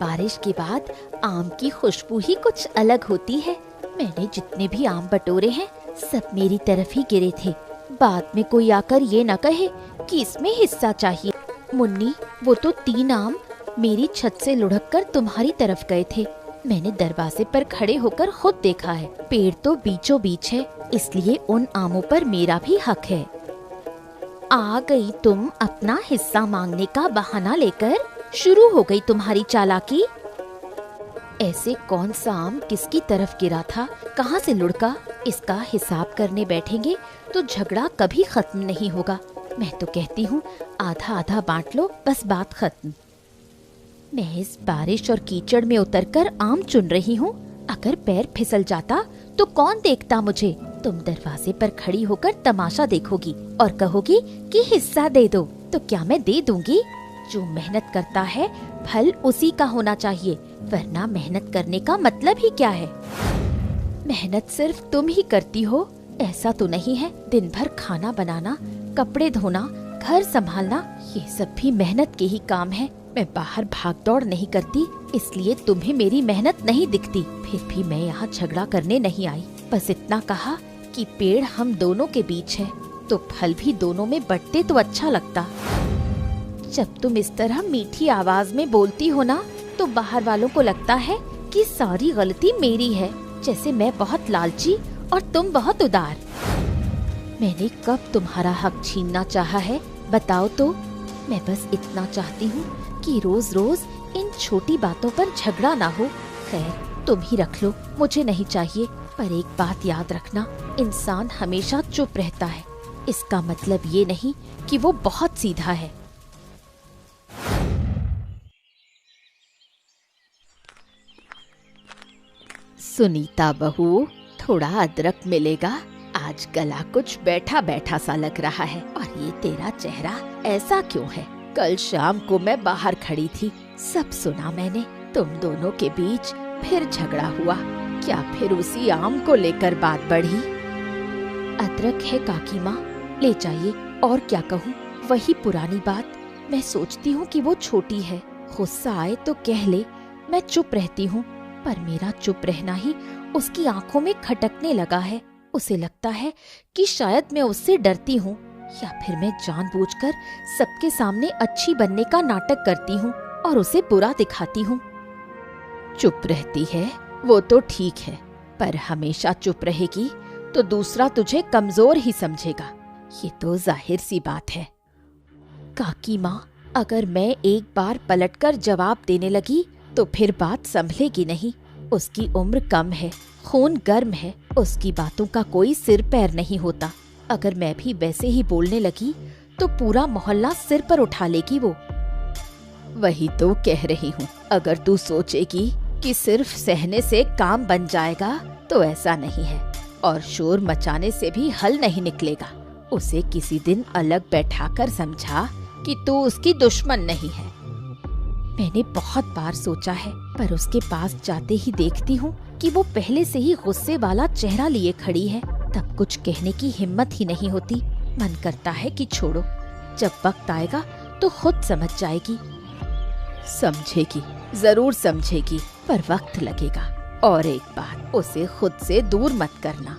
बारिश के बाद आम की खुशबू ही कुछ अलग होती है। मैंने जितने भी आम बटोरे हैं सब मेरी तरफ ही गिरे थे। बाद में कोई आकर ये न कहे कि इसमें हिस्सा चाहिए। मुन्नी, वो तो 3 आम मेरी छत से लुढ़क कर तुम्हारी तरफ गए थे। मैंने दरवाजे पर खड़े होकर खुद देखा है। पेड़ तो बीचों बीच है, इसलिए उन आमों पर मेरा भी हक है। आ गई तुम अपना हिस्सा मांगने का बहाना लेकर। शुरू हो गई तुम्हारी चालाकी। ऐसे कौन सा आम किसकी तरफ गिरा था, कहाँ से लुढ़का, इसका हिसाब करने बैठेंगे तो झगड़ा कभी खत्म नहीं होगा। मैं तो कहती हूँ आधा आधा बांट लो, बस बात खत्म। मैं इस बारिश और कीचड़ में उतरकर आम चुन रही हूँ। अगर पैर फिसल जाता तो कौन देखता मुझे। तुम दरवाजे पर खड़ी होकर तमाशा देखोगी और कहोगी कि हिस्सा दे दो, तो क्या मैं दे दूंगी? जो मेहनत करता है फल उसी का होना चाहिए, वरना मेहनत करने का मतलब ही क्या है? मेहनत सिर्फ तुम ही करती हो, ऐसा तो नहीं है। दिन भर खाना बनाना, कपड़े धोना, घर संभालना, ये सब भी मेहनत के ही काम है। मैं बाहर भाग दौड़ नहीं करती, इसलिए तुम्हें मेरी मेहनत नहीं दिखती। फिर भी मैं यहाँ झगड़ा करने नहीं आई। बस इतना कहा कि पेड़ हम दोनों के बीच है, तो फल भी दोनों में बंटते तो अच्छा लगता। जब तुम इस तरह मीठी आवाज में बोलती हो ना, तो बाहर वालों को लगता है कि सारी गलती मेरी है, जैसे मैं बहुत लालची और तुम बहुत उदार। मैंने कब तुम्हारा हक छीनना चाहा है, बताओ तो? मैं बस इतना चाहती हूँ कि रोज रोज इन छोटी बातों पर झगड़ा ना हो। खैर, तुम ही रख लो, मुझे नहीं चाहिए। पर एक बात याद रखना, इंसान हमेशा चुप रहता है, इसका मतलब ये नहीं कि वो बहुत सीधा है। सुनीता बहू, थोड़ा अदरक मिलेगा? आज गला कुछ बैठा बैठा सा लग रहा है। और ये तेरा चेहरा ऐसा क्यों है? कल शाम को मैं बाहर खड़ी थी, सब सुना मैंने। तुम दोनों के बीच फिर झगड़ा हुआ। क्या फिर उसी आम को लेकर बात बढ़ी? अदरक है काकी माँ, ले जाइए। और क्या कहूँ, वही पुरानी बात। मैं सोचती हूँ कि वो छोटी है, गुस्सा आए तो कह ले। मैं चुप रहती हूँ, पर मेरा चुप रहना ही उसकी आंखों में खटकने लगा है। उसे लगता है कि शायद मैं उससे डरती हूँ, या फिर मैं जानबूझकर सबके सामने अच्छी बनने का नाटक करती हूँ और उसे बुरा दिखाती हूँ। चुप रहती है वो तो ठीक है, पर हमेशा चुप रहेगी तो दूसरा तुझे कमजोर ही समझेगा। ये तो जाहिर सी बात है। काकी माँ, अगर मैं एक बार पलटकर जवाब देने लगी तो फिर बात संभलेगी नहीं। उसकी उम्र कम है, खून गर्म है, उसकी बातों का कोई सिर पैर नहीं होता। अगर मैं भी वैसे ही बोलने लगी तो पूरा मोहल्ला सिर पर उठा लेगी वो। वही तो कह रही हूँ, अगर तू सोचेगी कि सिर्फ सहने से काम बन जाएगा तो ऐसा नहीं है, और शोर मचाने से भी हल नहीं निकलेगा। उसे किसी दिन अलग बैठाकर समझा कि तू उसकी दुश्मन नहीं है। मैंने बहुत बार सोचा है, पर उसके पास जाते ही देखती हूँ कि वो पहले से ही गुस्से वाला चेहरा लिए खड़ी है। तब कुछ कहने की हिम्मत ही नहीं होती। मन करता है कि छोड़ो, जब वक्त आएगा तो खुद समझ जाएगी। समझेगी, जरूर समझेगी, पर वक्त लगेगा। और एक बात, उसे खुद से दूर मत करना।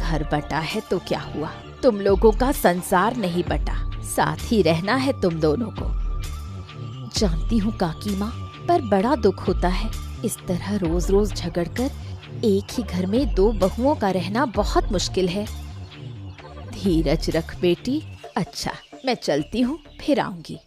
घर बटा है तो क्या हुआ, तुम लोगों का संसार नहीं बटा, साथ ही रहना है तुम दोनों को। जानती हूँ काकी माँ, पर बड़ा दुख होता है। इस तरह रोज रोज झगड़कर एक ही घर में 2 बहुओं का रहना बहुत मुश्किल है। धीरज रख बेटी। अच्छा, मैं चलती हूँ, फिर आऊंगी।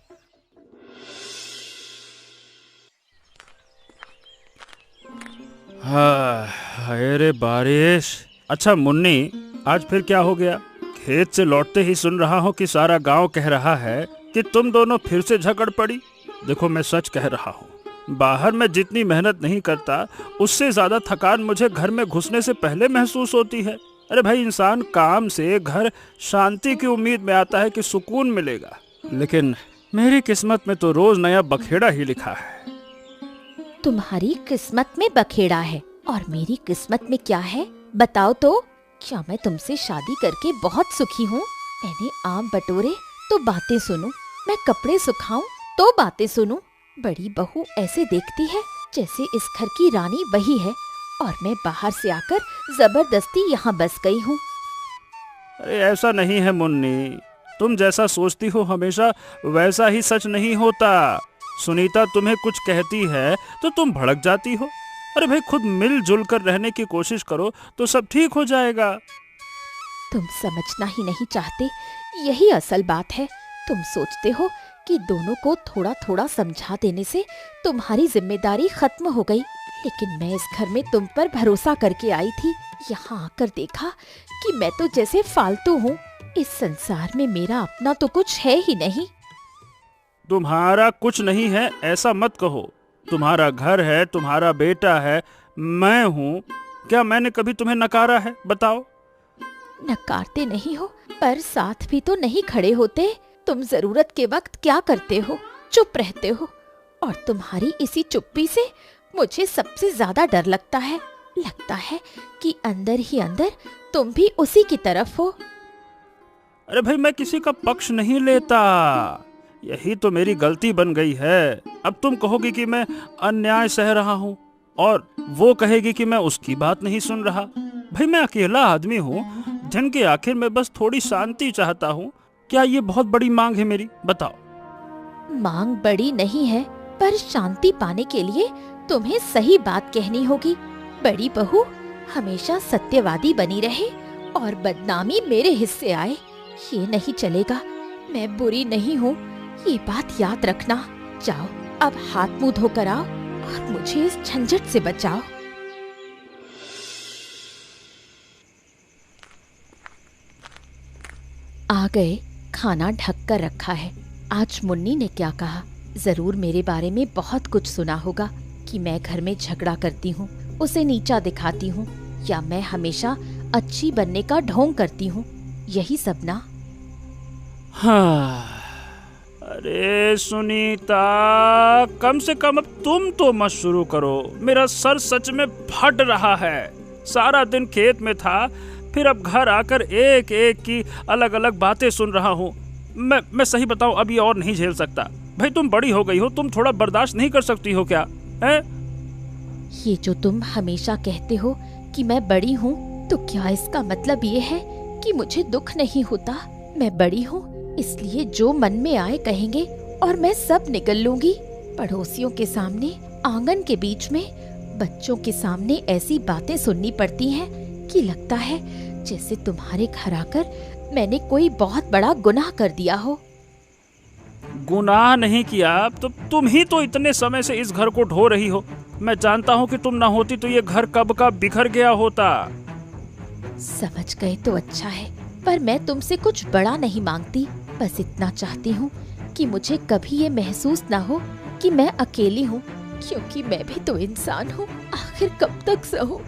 हाय रे बारिश। अच्छा मुन्नी, आज फिर क्या हो गया? खेत से लौटते ही सुन रहा हूँ कि सारा गांव कह रहा है कि तुम दोनों फिर से झगड़ पड़ी। देखो, मैं सच कह रहा हूँ, बाहर मैं जितनी मेहनत नहीं करता उससे ज्यादा थकान मुझे घर में घुसने से पहले महसूस होती है। अरे भाई, इंसान काम से घर शांति की उम्मीद में आता है कि सुकून मिलेगा, लेकिन मेरी किस्मत में तो रोज नया बखेड़ा ही लिखा है। तुम्हारी किस्मत में बखेड़ा है और मेरी किस्मत में क्या है, बताओ तो? क्या मैं तुमसे शादी करके बहुत सुखी हूँ? मैंने आम बटोरे तो बातें सुनूं, मैं कपड़े सुखाऊं तो बातें सुनूं। बड़ी बहू ऐसे देखती है जैसे इस घर की रानी वही है और मैं बाहर से आकर जबरदस्ती यहाँ बस गई हूँ। अरे ऐसा नहीं है मुन्नी, तुम जैसा सोचती हो हमेशा वैसा ही सच नहीं होता। सुनीता तुम्हें कुछ कहती है तो तुम भड़क जाती हो। अरे भाई, खुद मिलजुल कर रहने की कोशिश करो तो सब ठीक हो जाएगा। तुम समझना ही नहीं चाहते, यही असल बात है। तुम सोचते हो कि दोनों को थोड़ा थोड़ा समझा देने से तुम्हारी जिम्मेदारी खत्म हो गई, लेकिन मैं इस घर में तुम पर भरोसा करके आई थी। यहाँ आकर देखा कि मैं तो जैसे फालतू हूँ। इस संसार में मेरा अपना तो कुछ है ही नहीं। तुम्हारा कुछ नहीं है ऐसा मत कहो। तुम्हारा घर है, तुम्हारा बेटा है, मैं हूँ। क्या मैंने कभी तुम्हें नकारा है? बताओ। नकारते नहीं हो, पर साथ भी तो नहीं खड़े होते। तुम जरूरत के वक्त क्या करते हो? चुप रहते हो। और तुम्हारी इसी चुप्पी से मुझे सबसे ज्यादा डर लगता है। लगता है कि अंदर ही अंदर तुम भी उसी की तरफ हो। अरे भाई, मैं किसी का पक्ष नहीं लेता। यही तो मेरी गलती बन गई है। अब तुम कहोगी कि मैं अन्याय सह रहा हूँ और वो कहेगी कि मैं उसकी बात नहीं सुन रहा। भाई, मैं अकेला आदमी हूँ, दिन के आखिर में बस थोड़ी शांति चाहता हूँ। क्या ये बहुत बड़ी मांग है मेरी? बताओ। मांग बड़ी नहीं है, पर शांति पाने के लिए तुम्हें सही बात कहनी होगी। बड़ी बहू हमेशा सत्यवादी बनी रहे और बदनामी मेरे हिस्से आए, ये नहीं चलेगा। मैं बुरी नहीं हूँ, ये बात याद रखना। जाओ, अब हाथ मुंह धोकर आओ और मुझे इस झंझट से बचाओ। आ गए। खाना ढक कर रखा है। आज मुन्नी ने क्या कहा? जरूर मेरे बारे में बहुत कुछ सुना होगा कि मैं घर में झगड़ा करती हूँ, उसे नीचा दिखाती हूँ, या मैं हमेशा अच्छी बनने का ढोंग करती हूँ। यही सब ना? हाँ। अरे सुनीता, कम से कम अब तुम तो मत शुरू करो। मेरा सर सच में फट रहा है। सारा दिन खेत में था, फिर अब घर आकर एक एक की अलग अलग बातें सुन रहा हूँ। मैं सही बताऊँ, अब ये और नहीं झेल सकता। भाई, तुम बड़ी हो गई हो, तुम थोड़ा बर्दाश्त नहीं कर सकती हो क्या? है? ये जो तुम हमेशा कहते हो कि मैं बड़ी हूँ, तो क्या इसका मतलब ये है कि मुझे दुख नहीं होता? मैं बड़ी हूँ इसलिए जो मन में आए कहेंगे और मैं सब निगल लूंगी। पड़ोसियों के सामने, आंगन के बीच में, बच्चों के सामने ऐसी बातें सुननी पड़ती हैं कि लगता है जैसे तुम्हारे घर आकर मैंने कोई बहुत बड़ा गुनाह कर दिया हो। गुनाह नहीं किया तो तुम ही तो इतने समय से इस घर को ढो रही हो। मैं जानता हूँ कि तुम ना होती तो ये घर कब का बिखर गया होता। समझ गए तो अच्छा है, पर मैं तुमसे कुछ बड़ा नहीं मांगती। बस इतना चाहती हूँ कि मुझे कभी ये महसूस ना हो कि मैं अकेली हूँ, क्योंकि मैं भी तो इंसान हूँ। आखिर कब तक सहूं?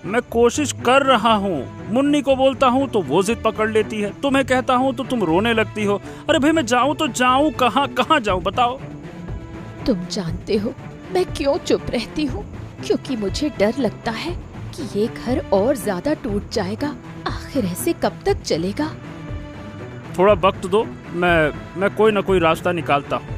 मैं कोशिश कर रहा हूँ। मुन्नी को बोलता हूँ तो वो जिद पकड़ लेती है, तुम्हें कहता हूँ तो तुम रोने लगती हो। अरे भाई, मैं जाऊँ तो जाऊँ कहाँ? कहाँ जाऊँ बताओ? तुम जानते हो मैं क्यों चुप रहती हूँ? क्योंकि मुझे डर लगता है कि ये घर और ज्यादा टूट जाएगा। आखिर ऐसे कब तक चलेगा? थोड़ा वक्त दो, मैं कोई ना कोई रास्ता निकालता हूँ।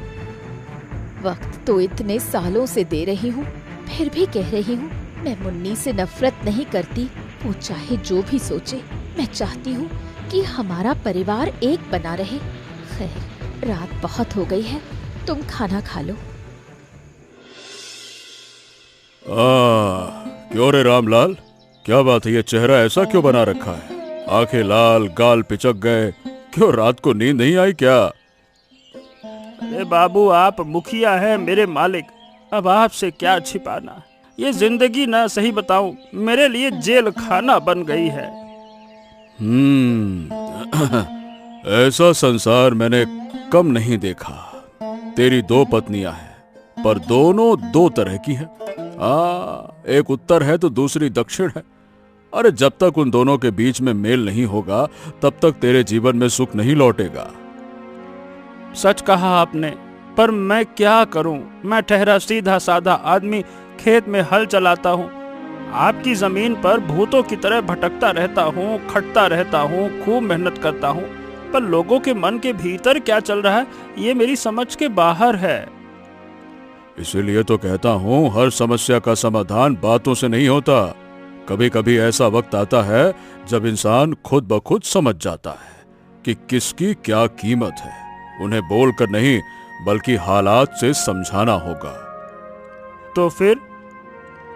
वक्त तो इतने सालों से दे रही हूँ, फिर भी कह रही हूँ मैं मुन्नी से नफरत नहीं करती। वो चाहे जो भी सोचे, मैं चाहती हूँ कि हमारा परिवार एक बना रहे। खैर, रात बहुत हो गई है, तुम खाना खा लो। क्यों रे रामलाल, क्या बात है? ये चेहरा ऐसा क्यों बना रखा है? आंखें लाल, गाल पिचक गए। क्यों, रात को नींद नहीं आई क्या? अरे बाबू, आप मुखिया हैं, मेरे मालिक। अब आपसे क्या छिपाना। ये जिंदगी ना, सही बताऊं, मेरे लिए जेल खाना बन गई है। ऐसा संसार मैंने कम नहीं देखा। तेरी 2 पत्नियां हैं, पर दोनों 2 तरह की हैं। एक उत्तर है तो दूसरी दक्षिण है। अरे जब तक उन दोनों के बीच में मेल नहीं होगा, तब तक तेरे जीवन में सुख नहीं लौटेगा। सच कहा आपने, पर मैं क्या करूं? मैं ठहरा सीधा साधा आदमी खेत में हल चलाता हूं। आपकी जमीन पर भूतों की तरह भटकता रहता हूं, खटता रहता हूं, खूब मेहनत करता हूं, पर लोगों के मन के भीतर क्या चल रहा है ये मेरी समझ के बाहर है। इसीलिए तो कहता हूँ हर समस्या का समाधान बातों से नहीं होता। कभी कभी ऐसा वक्त आता है जब इंसान खुद ब खुद समझ जाता है कि किसकी क्या कीमत है। उन्हें बोलकर नहीं बल्कि हालात से समझाना होगा। तो फिर?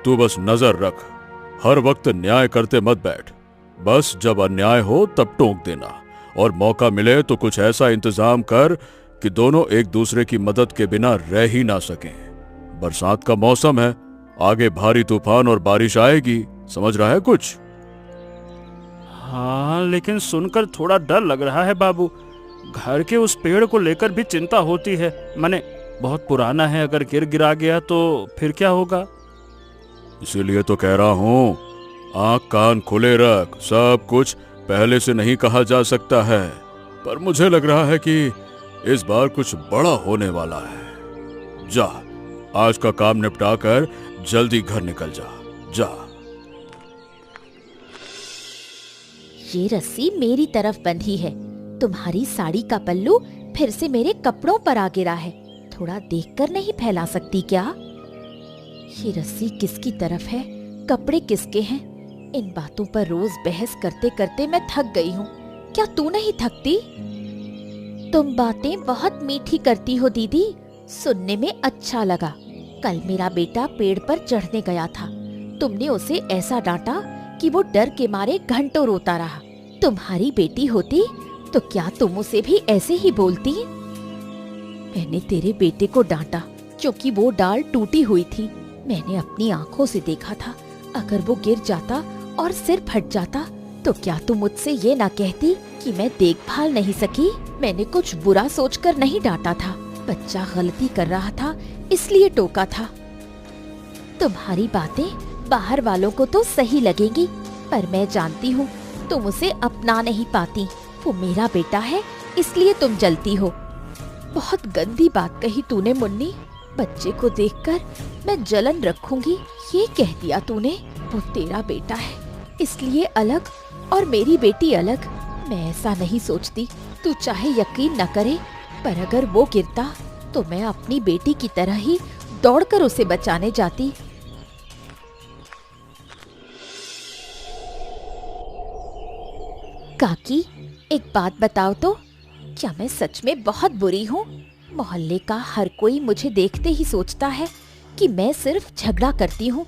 तू बस नजर रख, हर वक्त न्याय करते मत बैठ। बस जब अन्याय हो तब टोक देना, और मौका मिले तो कुछ ऐसा इंतजाम कर कि दोनों एक दूसरे की मदद के बिना रह ही ना सकें। बरसात का मौसम है, आगे भारी तूफान और बारिश आएगी, समझ रहा है कुछ? हाँ, लेकिन सुनकर थोड़ा डर लग रहा है बाबू। घर के उस पेड़ को लेकर भी चिंता होती है। माने बहुत पुराना है, अगर गिरा गया तो फिर क्या होगा? इसीलिए तो कह रहा हूं, आंख कान खुले रख। सब कुछ पहले से नहीं कहा जा सकता है, पर मुझे लग रहा है कि इस बार कुछ बड़ा होने वाला है। जा, आज का काम निपटा कर जल्दी घर निकल जा। जा। ये रस्सी मेरी तरफ बंधी है। तुम्हारी साड़ी का पल्लू फिर से मेरे कपड़ों पर आ गिरा है। थोड़ा देखकर नहीं फैला सकती क्या? ये रस्सी किसकी तरफ है, कपड़े किसके हैं? इन बातों पर रोज बहस करते करते मैं थक गई हूँ। क्या तू नहीं थकती? तुम बातें बहुत मीठी करती हो दीदी, सुनने में अच्छा लगा। कल मेरा बेटा पेड़ पर चढ़ने गया था। तुमने उसे ऐसा डांटा कि वो डर के मारे घंटों रोता रहा। तुम्हारी बेटी होती तो क्या तुम उसे भी ऐसे ही बोलती? मैंने तेरे बेटे को डांटा क्योंकि वो डाल टूटी हुई थी। मैंने अपनी आंखों से देखा था। अगर वो गिर जाता और सिर फट जाता तो क्या तुम मुझसे ये ना कहती कि मैं देखभाल नहीं सकी? मैंने कुछ बुरा सोचकर नहीं डांटा था। बच्चा गलती कर रहा था इसलिए टोका था। तुम्हारी बातें बाहर वालों को तो सही लगेंगी, पर मैं जानती हूँ तुम उसे अपना नहीं पाती। वो मेरा बेटा है इसलिए तुम जलती हो। बहुत गंदी बात कही तूने मुन्नी। बच्चे को देखकर मैं जलन रखूंगी ये कह दिया तूने। वो तेरा बेटा है इसलिए अलग और मेरी बेटी अलग। मैं ऐसा नहीं सोचती। तू चाहे यकीन न करे, पर अगर वो गिरता तो मैं अपनी बेटी की तरह ही दौड़कर उसे बचाने जाती। काकी, एक बात बताओ तो, क्या मैं सच में बहुत बुरी हूँ? मोहल्ले का हर कोई मुझे देखते ही सोचता है कि मैं सिर्फ झगड़ा करती हूँ।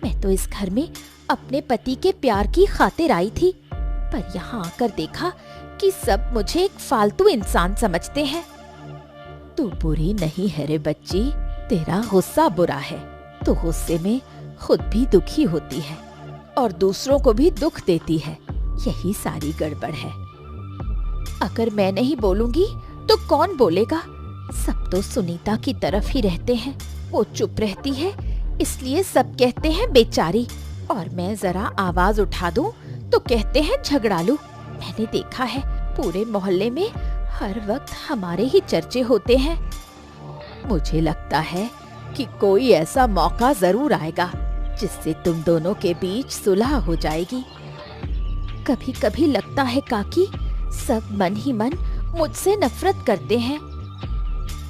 मैं तो इस घर में अपने पति के प्यार की खातिर आई थी, पर यहाँ आकर देखा कि सब मुझे एक फालतू इंसान समझते हैं। तू बुरी नहीं है रे बच्ची, तेरा गुस्सा बुरा है। तो गुस्से में खुद भी दुखी होती है और दूसरों को भी दुख देती है। यही सारी गड़बड़ है। अगर मैं नहीं बोलूंगी तो कौन बोलेगा? सब तो सुनीता की तरफ ही रहते हैं। वो चुप रहती है इसलिए सब कहते हैं बेचारी, और मैं जरा आवाज उठा दूं तो कहते हैं झगड़ालू। मैंने देखा है पूरे मोहल्ले में हर वक्त हमारे ही चर्चे होते हैं। मुझे लगता है कि कोई ऐसा मौका जरूर आएगा जिससे तुम दोनों के बीच सुलह हो जाएगी। कभी कभी लगता है काकी, सब मन ही मन मुझसे नफरत करते हैं।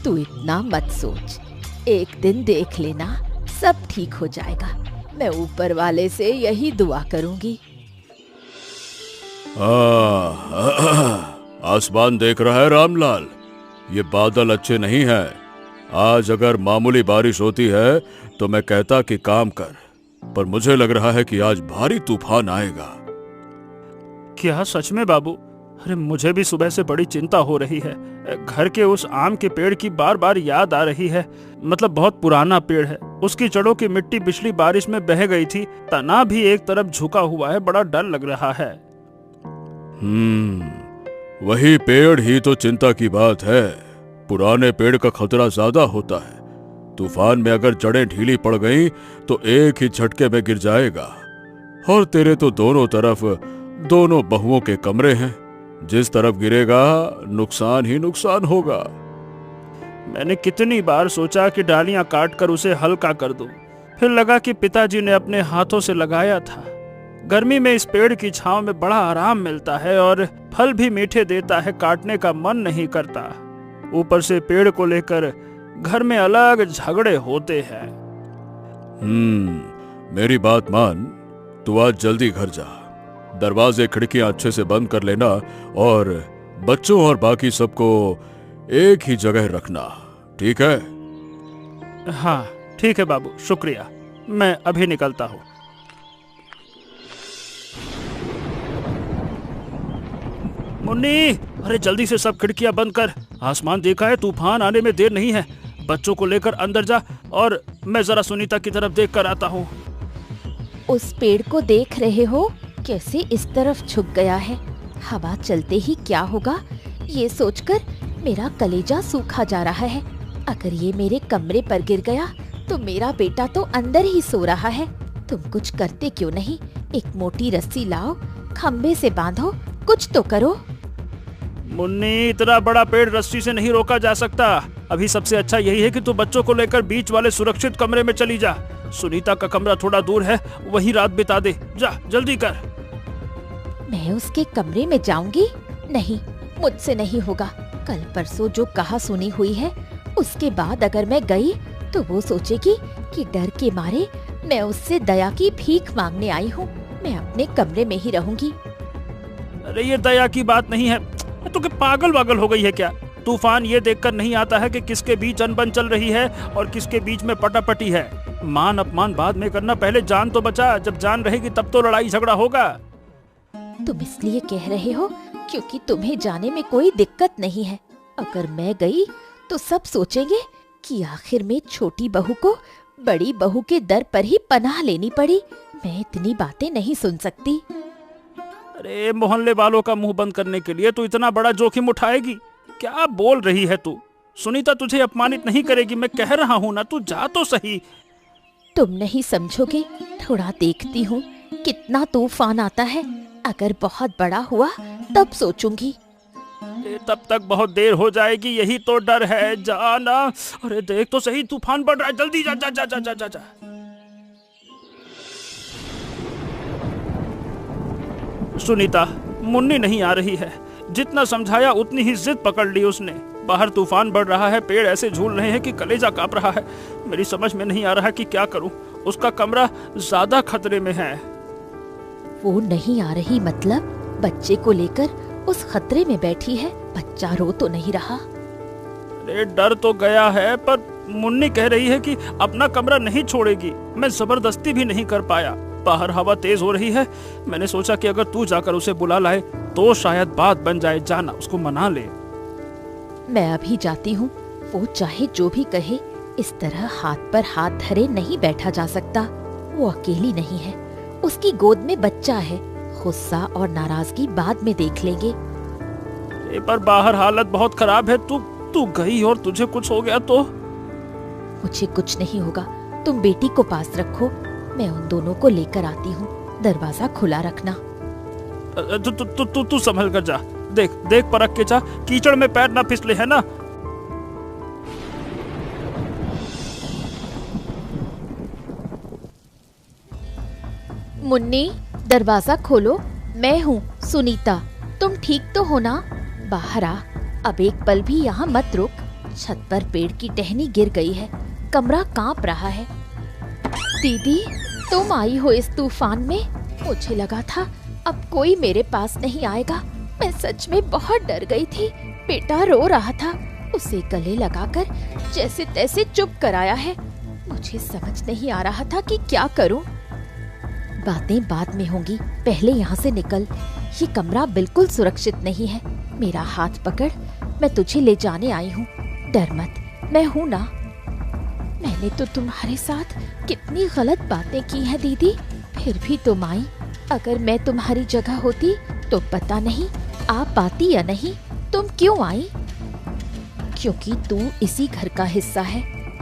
तू इतना मत सोच, एक दिन देख लेना सब ठीक हो जाएगा। मैं ऊपर वाले से यही दुआ करूंगी। आसमान देख रहा है रामलाल, ये बादल अच्छे नहीं हैं। आज अगर मामूली बारिश होती है तो मैं कहता कि काम कर, पर मुझे लग रहा है कि आज भारी तूफान आएगा। क्या सच में बाबू? अरे मुझे भी सुबह से बड़ी चिंता हो रही है। घर के उस आम के पेड़ की बार बार याद आ रही है। मतलब बहुत पुराना पेड़ है, उसकी जड़ों की मिट्टी पिछली बारिश में बह गई थी। तना भी एक तरफ झुका हुआ है, बड़ा डर लग रहा है। वही पेड़ ही तो चिंता की बात है। पुराने पेड़ का खतरा ज्यादा होता है। तूफान में अगर जड़ें ढीली पड़ गईं तो एक ही झटके में गिर जाएगा। और तेरे तो दोनों तरफ दोनों बहुओं के कमरे हैं, जिस तरफ गिरेगा नुकसान ही नुकसान होगा। मैंने कितनी बार सोचा कि डालियां काटकर उसे हल्का कर दूं, फिर लगा कि पिताजी ने अपने हाथों से लगाया था। गर्मी में इस पेड़ की छांव में बड़ा आराम मिलता है और फल भी मीठे देता है, काटने का मन नहीं करता। ऊपर से पेड़ को लेकर घर में अलग झगड़े होते हैं। मेरी बात मान, तू आज जल्दी घर जा। दरवाजे खिड़कियां अच्छे से बंद कर लेना और बच्चों और बाकी सबको एक ही जगह रखना, ठीक है? हाँ ठीक है बाबू, शुक्रिया। मैं अभी निकलता हूँ। मुन्नी, अरे जल्दी से सब खिड़कियां बंद कर। आसमान देखा है, तूफान आने में देर नहीं है। बच्चों को लेकर अंदर जा और मैं जरा सुनीता की तरफ देख कर आता हूँ। उस पेड़ को देख रहे हो कैसे इस तरफ झुक गया है? हवा चलते ही क्या होगा ये सोचकर मेरा कलेजा सूखा जा रहा है। अगर ये मेरे कमरे पर गिर गया तो मेरा बेटा तो अंदर ही सो रहा है। तुम कुछ करते क्यों नहीं? एक मोटी रस्सी लाओ, खम्बे से बांधो, कुछ तो करो। मुन्नी, इतना बड़ा पेड़ रस्सी से नहीं रोका जा सकता। अभी सबसे अच्छा यही है कि तू बच्चों को लेकर बीच वाले सुरक्षित कमरे में चली जा। सुनीता का कमरा थोड़ा दूर है, वहीं रात बिता दे। जा जल्दी कर। मैं उसके कमरे में जाऊंगी? नहीं, मुझसे नहीं होगा। कल परसों जो कहा सुनी हुई है, उसके बाद अगर मैं गई तो वो सोचेगी कि डर के मारे मैं उससे दया की भीख मांगने आई हूँ। मैं अपने कमरे में ही रहूंगी। अरे ये दया की बात नहीं है। तू क्या पागल वागल हो गई है क्या? तूफान ये देखकर नहीं आता है कि किसके बीच अनबन चल रही है और किसके बीच में पटापटी है। मान अपमान बाद में करना, पहले जान तो बचा। जब जान रहेगी तब तो लड़ाई झगड़ा होगा। तुम इसलिए कह रहे हो क्योंकि तुम्हें जाने में कोई दिक्कत नहीं है। अगर मैं गई तो सब सोचेंगे कि आखिर में छोटी बहू को बड़ी बहू के दर पर ही पनाह लेनी पड़ी। मैं इतनी बातें नहीं सुन सकती। अरे मोहल्ले वालों का मुंह बंद करने के लिए तू इतना बड़ा जोखिम उठाएगी? क्या बोल रही है तू? सुनीता तुझे अपमानित नहीं करेगी, मैं कह रहा हूँ ना। तू जा तो सही। तुम नहीं समझोगे। थोड़ा देखती हूँ कितना तूफान आता है। अगर बहुत बड़ा हुआ तब सोचूंगी। तब तक बहुत देर हो जाएगी, यही तो डर है। जाना। अरे देख तो सही, तूफान बढ़ रहा है। जल्दी जा जा जा जा जा जा, जा। सुनीता, मुन्नी नहीं आ रही है। जितना समझाया उतनी ही जिद पकड़ ली उसने। बाहर तूफान बढ़ रहा है, पेड़ ऐसे झूल रहे हैं कि कलेजा कांप रहा है। मेरी समझ में नहीं आ रहा कि क्या करूं। उसका कमरा ज्यादा खतरे में है। वो नहीं आ रही मतलब? बच्चे को लेकर उस खतरे में बैठी है। बच्चा रो तो नहीं रहा? अरे डर तो गया है, पर मुन्नी कह रही है कि अपना कमरा नहीं छोड़ेगी। मैं जबरदस्ती भी नहीं कर पाया। बाहर हवा तेज हो रही है। मैंने सोचा कि अगर तू जाकर उसे बुला लाए तो शायद बात बन जाए। जाना, उसको मना ले। मैं अभी जाती हूँ। वो चाहे जो भी कहे, इस तरह हाथ पर हाथ धरे नहीं बैठा जा सकता। वो अकेली नहीं है, उसकी गोद में बच्चा है। गुस्सा और नाराजगी बाद में देख लेंगे। पर बाहर हालत बहुत खराब है। तू गई और तुझे कुछ हो गया तो? मुझे कुछ नहीं होगा। तुम बेटी को पास रखो, मैं उन दोनों को लेकर आती हूँ। दरवाजा खुला रखना। तू संभल कर जा। देख देख परख के जा, कीचड़ में पैर ना फिसले, है ना? मुन्नी, दरवाजा खोलो। मैं हूँ सुनीता। तुम ठीक तो हो ना? बाहर आ। अब एक पल भी यहाँ मत रुक। छत पर पेड़ की टहनी गिर गई है। कमरा कांप रहा है। दीदी, तुम आई हो इस तूफान में? मुझे लगा था अब कोई मेरे पास नहीं आएगा। मैं सच में बहुत डर गई थी। बेटा रो रहा था, उसे गले लगाकर जैसे तैसे चुप कराया है। मुझे समझ नहीं आ रहा था कि क्या करूं। बातें बाद में होंगी, पहले यहाँ से निकल। ये कमरा बिल्कुल सुरक्षित नहीं है। मेरा हाथ पकड़, मैं तुझे ले जाने आई हूँ। डर मत, मैं हूँ ना। मैंने तो तुम्हारे साथ कितनी गलत बातें की हैं दीदी, फिर भी तुम आई। अगर मैं तुम्हारी जगह होती तो पता नहीं आ पाती या नहीं। तुम क्यों आई? क्योंकि तू इसी घर का हिस्सा है।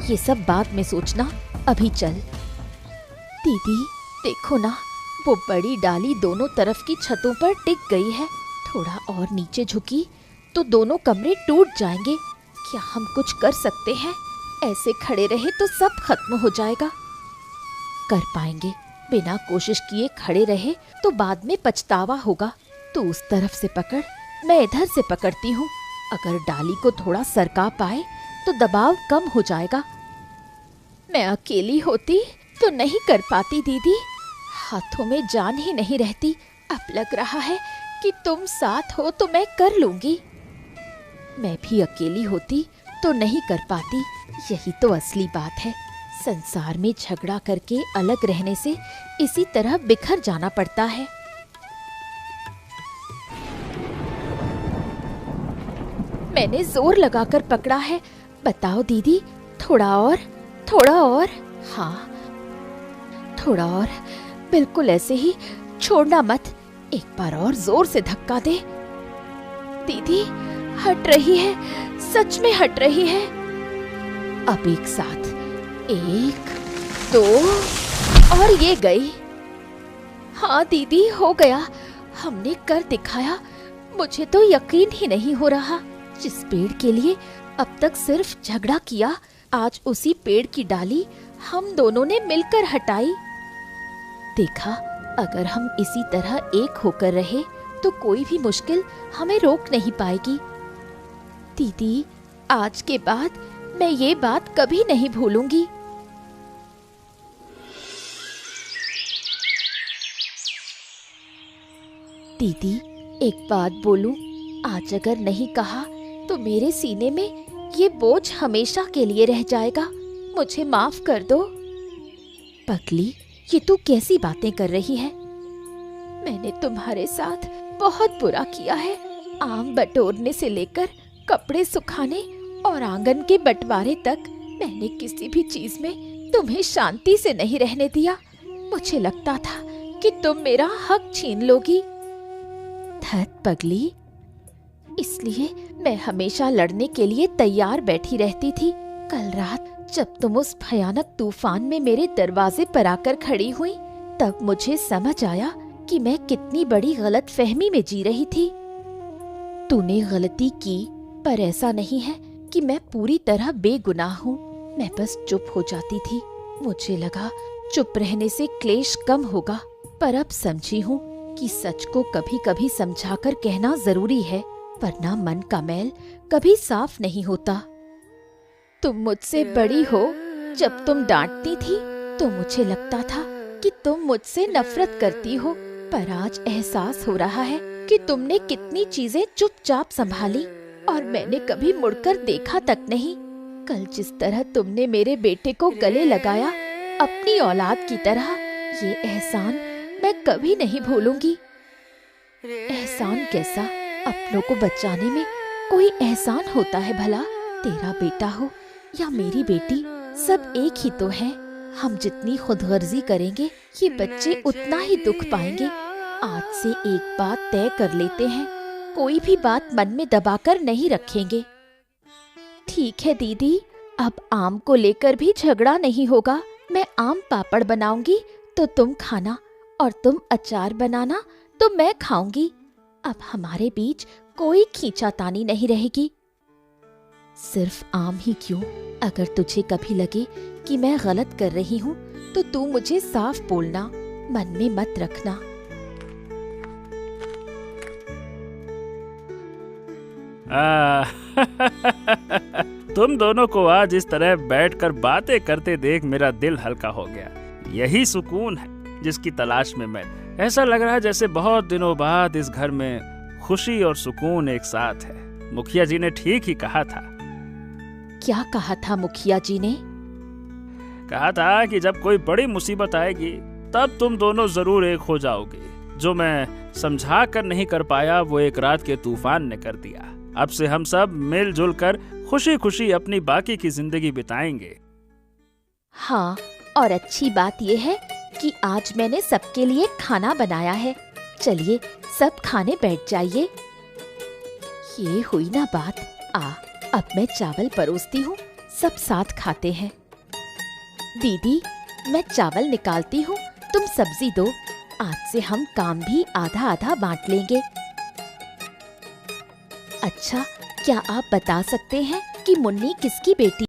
ये सब बाद में सोचना, अभी चल। दीदी देखो ना, वो बड़ी डाली दोनों तरफ की छतों पर टिक गई है। थोड़ा और नीचे झुकी तो दोनों कमरे टूट जाएंगे। क्या हम कुछ कर सकते हैं? ऐसे खड़े रहे तो सब खत्म हो जाएगा। कर पाएंगे। बिना कोशिश किए खड़े रहे तो बाद में पछतावा होगा। तू उस तरफ से पकड़, मैं इधर से पकड़ती हूँ। अगर डाली को थोड़ा सरका पाए तो दबाव कम हो जाएगा। मैं अकेली होती तो नहीं कर पाती दीदी, हाथों में जान ही नहीं रहती। अब लग रहा है कि तुम साथ हो तो मैं कर लूंगी। मैं भी अकेली होती तो नहीं कर पाती, यही तो असली बात है। संसार में झगड़ा करके अलग रहने से इसी तरह बिखर जाना पड़ता है। मैंने जोर लगाकर पकड़ा है। बताओ दीदी, थोड़ा और, थोड़ा और। हाँ, थोड़ा और, बिल्कुल ऐसे ही, छोड़ना मत। एक बार और जोर से धक्का दे। दीदी, हट रही है, सच में हट रही है। अब एक साथ, 1 2 और ये गई। हाँ दीदी, हो गया, हमने कर दिखाया। मुझे तो यकीन ही नहीं हो रहा। जिस पेड़ के लिए अब तक सिर्फ झगड़ा किया, आज उसी पेड़ की डाली हम दोनों ने मिलकर हटाई। देखा, अगर हम इसी तरह एक होकर रहे तो कोई भी मुश्किल हमें रोक नहीं पाएगी। दीदी, आज के बाद मैं ये बात कभी नहीं भूलूंगी। दीदी, एक बात बोलूं, आज अगर नहीं कहा तो मेरे सीने में ये बोझ हमेशा के लिए रह जाएगा। मुझे माफ कर दो। पगली, ये तू कैसी बातें कर रही है? मैंने तुम्हारे साथ बहुत बुरा किया है। आम बटोरने से लेकर कपड़े सुखाने और आंगन के बंटवारे तक, मैंने किसी भी चीज में तुम्हें शांति से नहीं रहने दिया। मुझे लगता था कि तुम मेरा हक छीन लोगी। धत पगली, इसलिए मैं हमेशा लड़ने के लिए तैयार बैठी रहती थी। कल रात जब तुम उस भयानक तूफान में मेरे दरवाजे पर आकर खड़ी हुई, तब मुझे समझ आया कि मैं कितनी बड़ी गलतफहमी में जी रही थी। तूने गलती की, पर ऐसा नहीं है कि मैं पूरी तरह बेगुनाह हूँ। मैं बस चुप हो जाती थी। मुझे लगा चुप रहने से क्लेश कम होगा, पर अब समझी हूँ कि सच को कभी कभी समझाकर कहना जरूरी है, वरना मन का मैल कभी साफ नहीं होता। तुम मुझसे बड़ी हो। जब तुम डांटती थी तो मुझे लगता था कि तुम मुझसे नफरत करती हो, पर आज एहसास हो रहा है कि तुमने कितनी चीजें चुपचाप संभाली और मैंने कभी मुड़कर देखा तक नहीं। कल जिस तरह तुमने मेरे बेटे को गले लगाया अपनी औलाद की तरह, ये एहसान मैं कभी नहीं भूलूंगी। एहसान कैसा? अपनों को बचाने में कोई एहसान होता है भला? तेरा बेटा हो या मेरी बेटी, सब एक ही तो है। हम जितनी खुदगर्जी करेंगे, ये बच्चे उतना ही दुख पाएंगे। आज से एक बात तय कर लेते हैं, कोई भी बात मन में दबाकर नहीं रखेंगे। ठीक है दीदी, अब आम को लेकर भी झगड़ा नहीं होगा। मैं आम पापड़ बनाऊंगी तो तुम खाना, और तुम अचार बनाना तो मैं खाऊंगी। अब हमारे बीच कोई खींचातानी नहीं रहेगी। सिर्फ आम ही क्यों, अगर तुझे कभी लगे कि मैं गलत कर रही हूँ तो तू मुझे साफ बोलना, मन में मत रखना। तुम दोनों को आज इस तरह बैठकर बातें करते देख मेरा दिल हल्का हो गया। यही सुकून है जिसकी तलाश में मैं। ऐसा लग रहा है जैसे बहुत दिनों बाद इस घर में खुशी और सुकून एक साथ है। मुखिया जी ने ठीक ही कहा था। क्या कहा था मुखिया जी ने? कहा था कि जब कोई बड़ी मुसीबत आएगी तब तुम दोनों जरूर एक हो जाओगे। जो मैं समझा कर नहीं कर पाया वो एक रात के तूफान ने कर दिया। अब से हम सब मिलजुल कर खुशी खुशी अपनी बाकी की जिंदगी बिताएंगे। हाँ, और अच्छी बात यह है कि आज मैंने सबके लिए खाना बनाया है। चलिए सब खाने बैठ जाइए। ये हुई ना बात। अब मैं चावल परोसती हूँ, सब साथ खाते हैं। दीदी, मैं चावल निकालती हूँ, तुम सब्जी दो। आज से हम काम भी आधा आधा बांट लेंगे। अच्छा, क्या आप बता सकते हैं कि मुन्नी किसकी बेटी